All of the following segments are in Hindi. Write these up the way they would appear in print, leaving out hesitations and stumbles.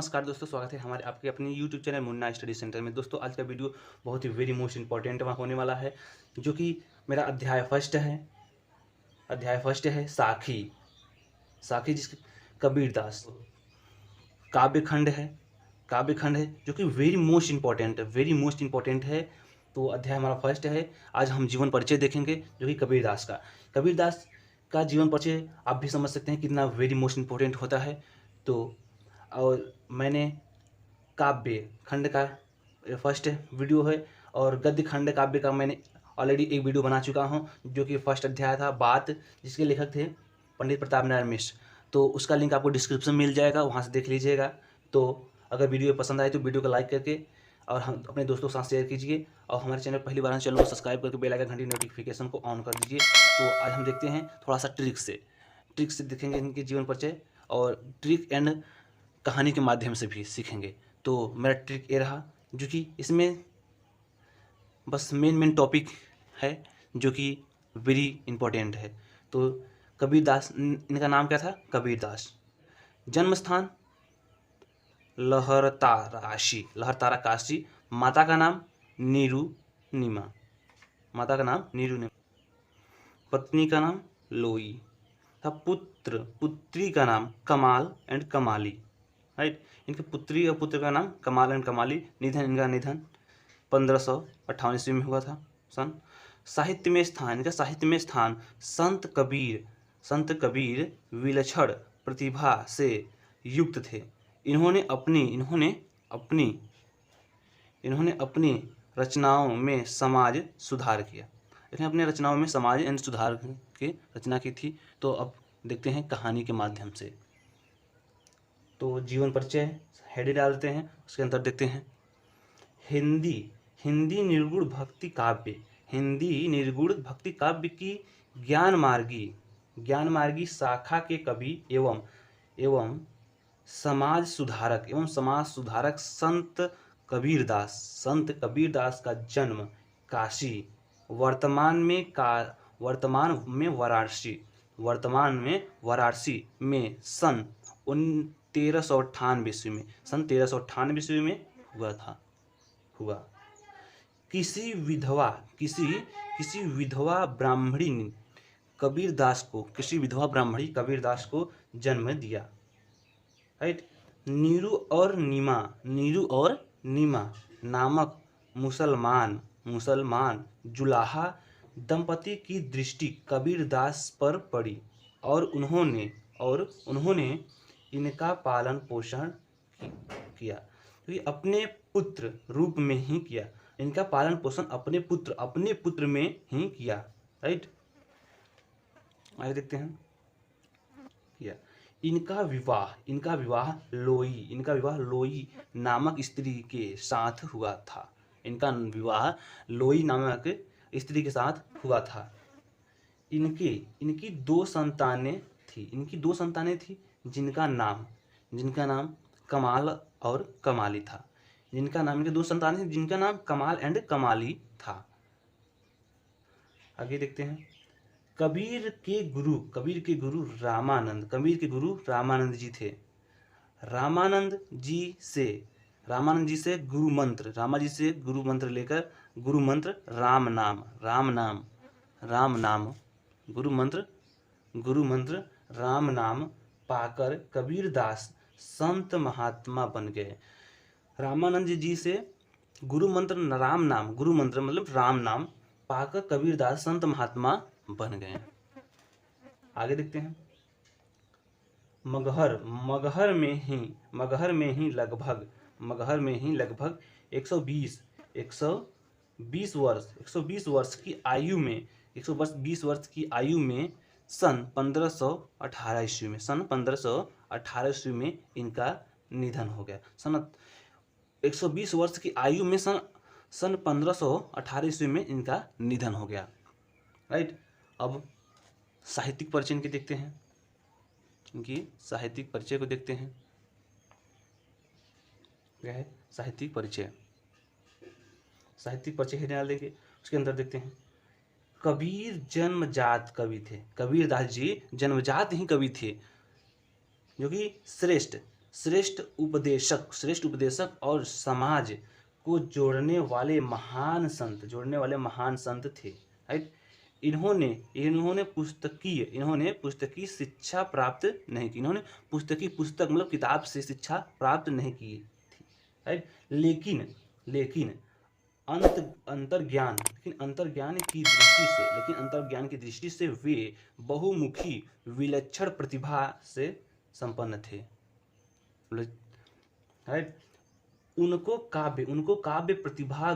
नमस्कार दोस्तों, स्वागत है हमारे आपके अपने YouTube channel Munna study centre में। दोस्तों आज का वीडियो बहुत ही वेरी मोस्ट इंपॉर्टेंट होने वाला है, जो कि मेरा अध्याय फर्स्ट है साखी। साखी जिसके कबीरदास काव्य खंड है जो कि वेरी मोस्ट इंपॉर्टेंट है। तो अध्याय हमारा फर्स्ट है। आज हम जीवन परिचय देखेंगे जो कि कबीरदास का जीवन परिचय आप भी समझ सकते हैं कितना वेरी मोस्ट इंपॉर्टेंट होता है। तो और मैंने काव्य खंड का फर्स्ट वीडियो है और गद्य खंड काव्य का मैंने ऑलरेडी एक वीडियो बना चुका हूं, जो कि फर्स्ट अध्याय था बात, जिसके लेखक थे पंडित प्रताप नारायण मिश्र। तो उसका लिंक आपको डिस्क्रिप्शन में मिल जाएगा, वहां से देख लीजिएगा। तो अगर वीडियो पसंद आए तो वीडियो को लाइक करके और हम अपने दोस्तों के साथ शेयर कीजिए, और हमारे चैनल पहली बार चैनल को सब्सक्राइब करके बेल आइकन घंटी नोटिफिकेशन को ऑन कर दीजिए। तो आज हम देखते हैं थोड़ा सा ट्रिक से देखेंगे इनके जीवन परिचय, और ट्रिक एंड कहानी के माध्यम से भी सीखेंगे। तो मेरा ट्रिक ये रहा, जो कि इसमें बस मेन टॉपिक है जो कि वेरी इंपॉर्टेंट है। तो कबीरदास, इनका नाम क्या था? कबीरदास। जन्म स्थान लहरतारा काशी। माता का नाम नीरू नीमा। पत्नी का नाम लोई था। पुत्री का नाम कमाल एंड कमाली। राइट, इनके पुत्री और पुत्र का नाम कमाल एंड कमाली। इनका निधन 1558 ईस्वी में हुआ था सन। साहित्य में स्थान संत कबीर विलक्षण प्रतिभा से युक्त थे। इन्होंने अपनी रचनाओं में समाज सुधार किया। इन्होंने अपने रचनाओं में समाज एंड सुधार की रचना की थी। तो अब देखते हैं कहानी के माध्यम से। तो जीवन परिचय हेड डाल देते हैं, उसके अंदर देखते हैं हिंदी निर्गुण भक्ति काव्य की ज्ञान मार्गी शाखा के कवि एवं समाज सुधारक संत कबीरदास का जन्म काशी, वर्तमान में वाराणसी में सन 1398 ईस्वी में हुआ। किसी विधवा ब्राह्मणी कबीरदास को जन्म दिया। राइट, नीरू और नीमा नामक मुसलमान जुलाहा दंपति की दृष्टि कबीरदास पर पड़ी, और उन्होंने इनका पालन पोषण किया। तो ये अपने पुत्र रूप में ही किया। इनका पालन पोषण अपने पुत्र में ही किया। राइट, आगे देखते हैं किया। इनका विवाह लोई नामक स्त्री के साथ हुआ था। इनकी दो संतानें थी जिनका नाम कमाल और कमाली था। इनके दो संतानें थी जिनका नाम कमाल एंड कमाली था। आगे देखते हैं। कबीर के गुरु रामानंद जी थे। रामानंद जी से गुरु मंत्र लेकर राम नाम पाकर कबीरदास संत महात्मा बन गए। रामानंद जी से गुरु मंत्र मतलब राम नाम पाकर कबीरदास संत महात्मा बन गए। आगे देखते हैं। मगहर में ही लगभग 120 वर्ष की आयु में सन 1518 ईस्वी में इनका निधन हो गया। 120 वर्ष की आयु में सन 1518 ईस्वी में इनका निधन हो गया। राइट, अब साहित्यिक परिचय इनके देखते हैं। इनकी साहित्यिक परिचय को देखते हैं। क्या है साहित्यिक परिचय है डाल देंगे। उसके अंदर देखते हैं। कबीर जन्मजात कवि थे। कबीरदास जी जन्मजात ही कवि थे, जो कि श्रेष्ठ श्रेष्ठ उपदेशक और समाज को जोड़ने वाले महान संत थे। राइट। इन्होंने पुस्तकीय शिक्षा प्राप्त नहीं की। इन्होंने पुस्तक मतलब किताब से शिक्षा प्राप्त नहीं की थी। राइट। लेकिन अंतर्ज्ञान की दृष्टि से वे बहुमुखी विलक्षण प्रतिभा से संपन्न थे। राइट। उनको काव्य प्रतिभा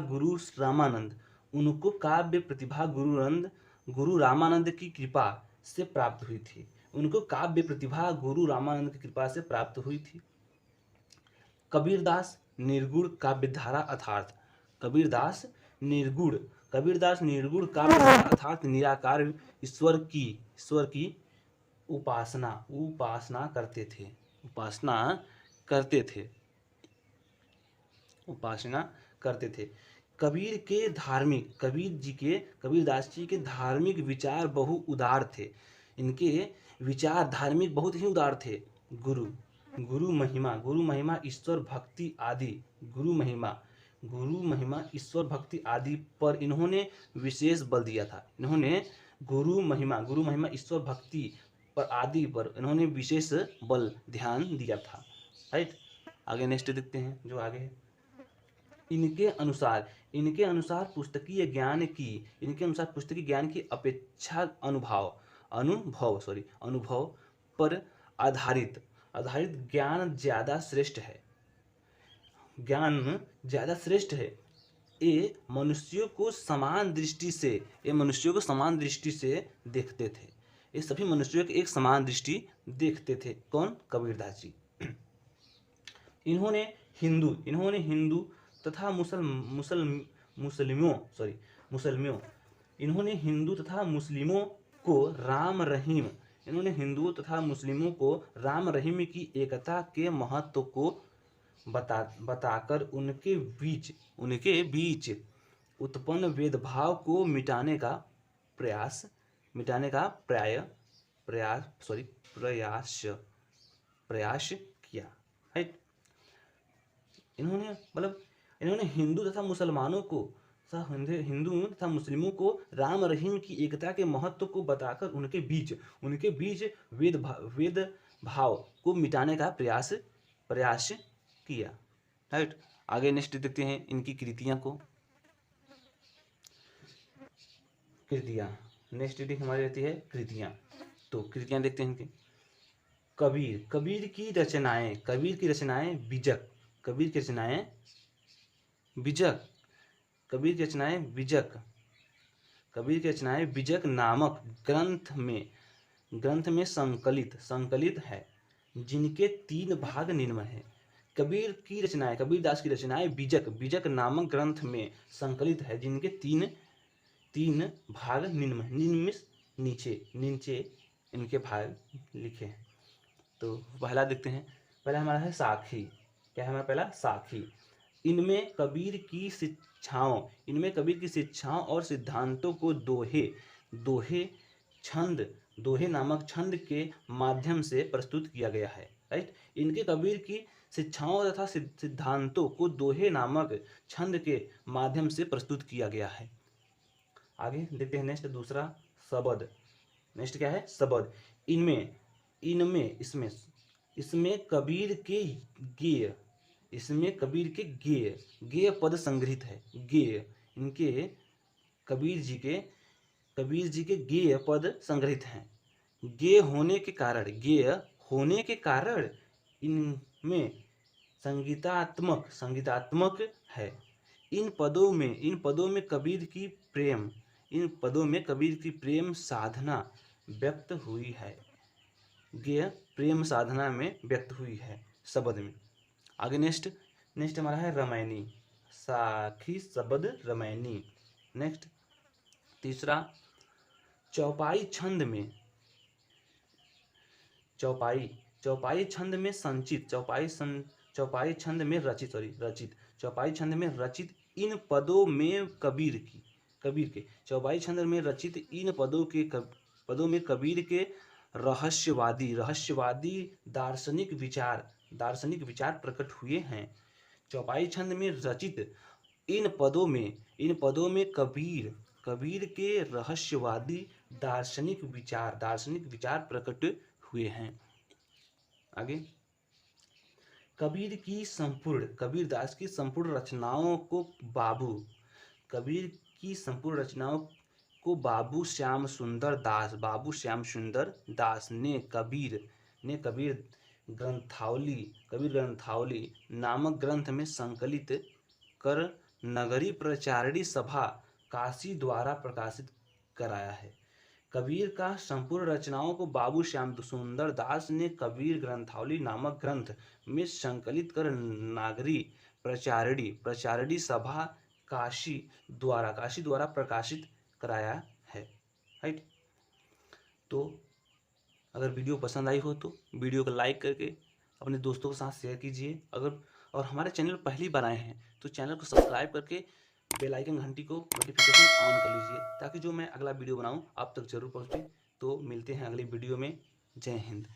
गुरु रामानंद की कृपा से प्राप्त हुई थी। कबीरदास निर्गुण काव्यधारा अर्थात निराकार ईश्वर की उपासना करते थे। कबीरदास जी के धार्मिक विचार बहु उदार थे। इनके विचार धार्मिक बहुत ही उदार थे। गुरु महिमा ईश्वर भक्ति आदि पर इन्होंने विशेष बल दिया था। गुरु महिमा ईश्वर भक्ति पर इन्होंने विशेष बल ध्यान दिया था। राइट। आगे नेक्स्ट देखते हैं जो आगे है। इनके अनुसार पुस्तकीय ज्ञान की अपेक्षा अनुभव पर आधारित ज्ञान ज्यादा श्रेष्ठ है। ये मनुष्यों को समान दृष्टि से देखते थे। ये सभी मनुष्यों की एक समान दृष्टि देखते थे। कौन? कबीरदास जी। इन्होंने हिंदू तथा मुस्लिमों को राम रहीम की एकता के महत्व को बताकर उनके बीच उत्पन्न भेदभाव को मिटाने का प्रयास किया। राइट। इन्होंने हिंदू तथा मुस्लिमों को राम रहीम की एकता के महत्व को बताकर उनके बीच भेदभाव को मिटाने का प्रयास किया। राइट। आगे नेक्स्ट देखते हैं इनकी कृतियां। नेक्स्ट हमारी रहती है कृतियां। तो कृतियां देखते हैं इनकी। कबीर की रचनाएं बीजक नामक ग्रंथ में संकलित है, जिनके 3 भाग निम्न हैं। कबीरदास की रचनाएं बीजक नामक ग्रंथ में संकलित है, जिनके 3 भाग निम्न नीचे इनके भाग लिखे हैं। तो पहला देखते हैं। पहला हमारा है साखी। क्या है हमारा पहला? साखी। इनमें कबीर की शिक्षाओं और सिद्धांतों को दोहे नामक छंद के माध्यम से प्रस्तुत किया गया है। राइट। इनके कबीर की शिक्षाओं तथा सिद्धांतों को दोहे नामक छंद के माध्यम से प्रस्तुत किया गया है। आगे देखते हैं नेक्स्ट दूसरा शबद। नेक्स्ट क्या है? शबद। इसमें कबीर के गेय पद संग्रहित है। इनके कबीर जी के गेय पद संग्रहित हैं। गेय होने के कारण इनमें संगीतात्मक है। इन पदों में कबीर की प्रेम साधना व्यक्त हुई है। गेय प्रेम साधना में व्यक्त हुई है शबद में। आगे नेक्स्ट हमारा है रामायणी। साखी, शबद, रामायणी। नेक्स्ट तीसरा चौपाई छंद में रचित इन पदों में कबीर के रहस्यवादी दार्शनिक विचार दार्शनिक विचार प्रकट हुए हैं। चौपाई छंद में रचित इन पदों में कबीर के रहस्यवादी दार्शनिक विचार प्रकट हुए हैं। आगे, कबीरदास की संपूर्ण रचनाओं को बाबू श्याम सुंदर दास ने कबीर ग्रंथावली नामक ग्रंथ में संकलित कर नगरी प्रचारिणी सभा काशी द्वारा प्रकाशित कराया है। कबीर का संपूर्ण रचनाओं को बाबू श्याम सुंदर दास ने कबीर ग्रंथावली नामक ग्रंथ में संकलित कर नागरी प्रचारिणी सभा काशी द्वारा प्रकाशित कराया है। राइट। तो अगर वीडियो पसंद आई हो तो वीडियो को लाइक करके अपने दोस्तों के साथ शेयर कीजिए। और हमारे चैनल पर पहली बार आए हैं तो चैनल को सब्सक्राइब करके बेल आइकन घंटी को नोटिफिकेशन ऑन कर लीजिए, ताकि जो मैं अगला वीडियो बनाऊं आप तक जरूर पहुंचे। तो मिलते हैं अगली वीडियो में। जय हिंद।